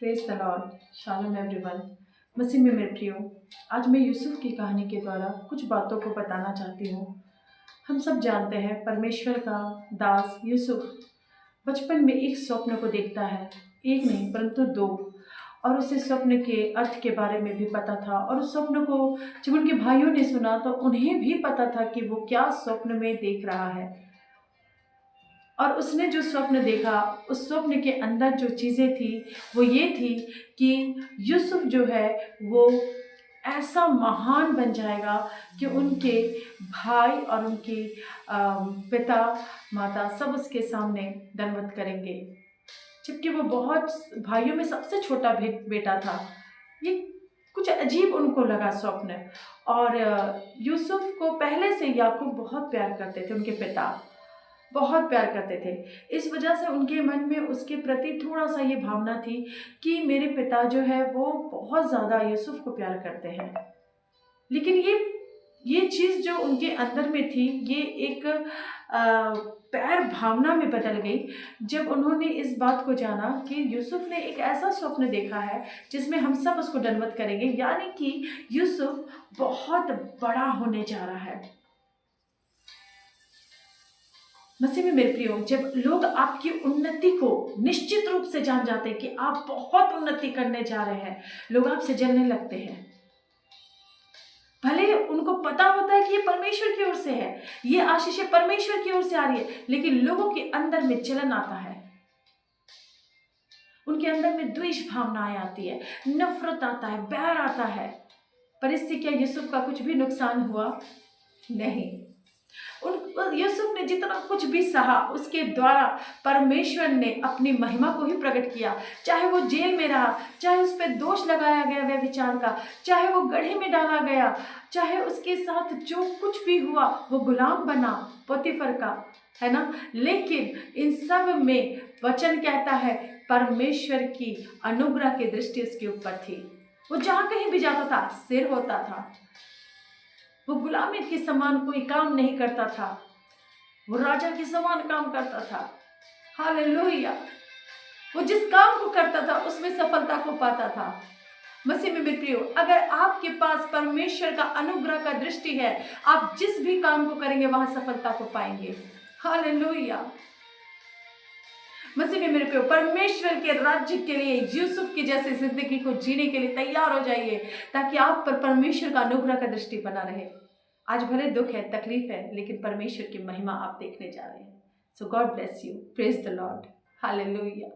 Praise the lord. Shalom everyone. मसीह में मेरे प्रियो, आज मैं यूसुफ की कहानी के द्वारा कुछ बातों को बताना चाहती हूँ। हम सब जानते हैं परमेश्वर का दास यूसुफ बचपन में एक स्वप्न को देखता है, एक नहीं परंतु दो, और उसे स्वप्न के अर्थ के बारे में भी पता था। और उस स्वप्न को जब उनके भाइयों ने सुना तो उन्हें भी पता था कि वो क्या स्वप्न में देख रहा है। और उसने जो स्वप्न देखा, उस स्वप्न के अंदर जो चीज़ें थी वो ये थी कि यूसुफ जो है वो ऐसा महान बन जाएगा कि उनके भाई और उनके पिता माता सब उसके सामने दंडवत करेंगे, जबकि वो बहुत भाइयों में सबसे छोटा बेटा था। ये कुछ अजीब उनको लगा स्वप्न। और यूसुफ को पहले से याकूब बहुत प्यार करते थे, उनके पिता बहुत प्यार करते थे। इस वजह से उनके मन में उसके प्रति थोड़ा सा ये भावना थी कि मेरे पिता जो है वो बहुत ज़्यादा यूसुफ को प्यार करते हैं। लेकिन ये चीज़ जो उनके अंदर में थी, ये एक प्यार भावना में बदल गई जब उन्होंने इस बात को जाना कि यूसुफ ने एक ऐसा स्वप्न देखा है जिसमें हम सब उसको दंडवत करेंगे, यानी कि यूसुफ बहुत बड़ा होने जा रहा है। मसीह में मेरे प्रियो, जब लोग आपकी उन्नति को निश्चित रूप से जान जाते हैं कि आप बहुत उन्नति करने जा रहे हैं, लोग आपसे जलने लगते हैं। भले उनको पता होता है कि ये परमेश्वर की ओर से है, ये आशीष परमेश्वर की ओर से आ रही है, लेकिन लोगों के अंदर में जलन आता है, उनके अंदर में द्वेष भावनाएं आती है, नफरत आता है, बैर आता है। पर इससे क्या यूसुफ का कुछ भी नुकसान हुआ? नहीं। यूसुफ ने जितना कुछ भी सहा, उसके द्वारा परमेश्वर ने अपनी महिमा को ही प्रकट किया। चाहे वो जेल में रहा, चाहे उस पर दोष लगाया गया व्यभिचार का, चाहे वो गड्ढे में डाला गया, चाहे उसके साथ जो कुछ भी हुआ, वो गुलाम बना पोतीफर का, है ना। लेकिन इन सब में वचन कहता है परमेश्वर की अनुग्रह की दृष्टि उसके ऊपर थी। वो जहाँ कहीं भी जाता था सिर होता था। वो गुलामी के समान कोई काम नहीं करता था, वो राजा के समान काम करता था। हालेलुया। वो जिस काम को करता था उसमें सफलता को पाता था। मसीह में मेरे प्रियो, अगर आपके पास परमेश्वर का अनुग्रह का दृष्टि है, आप जिस भी काम को करेंगे वहां सफलता को पाएंगे। हालेलुया। मसीह में मेरे प्रियो, परमेश्वर के राज्य के लिए यूसुफ की जैसे जिंदगी को जीने के लिए तैयार हो जाइए, ताकि आप पर परमेश्वर का अनुग्रह का दृष्टि बना रहे। आज भले दुख है, तकलीफ है, लेकिन परमेश्वर की महिमा आप देखने जा रहे हैं। So God bless you. Praise the lord. Hallelujah.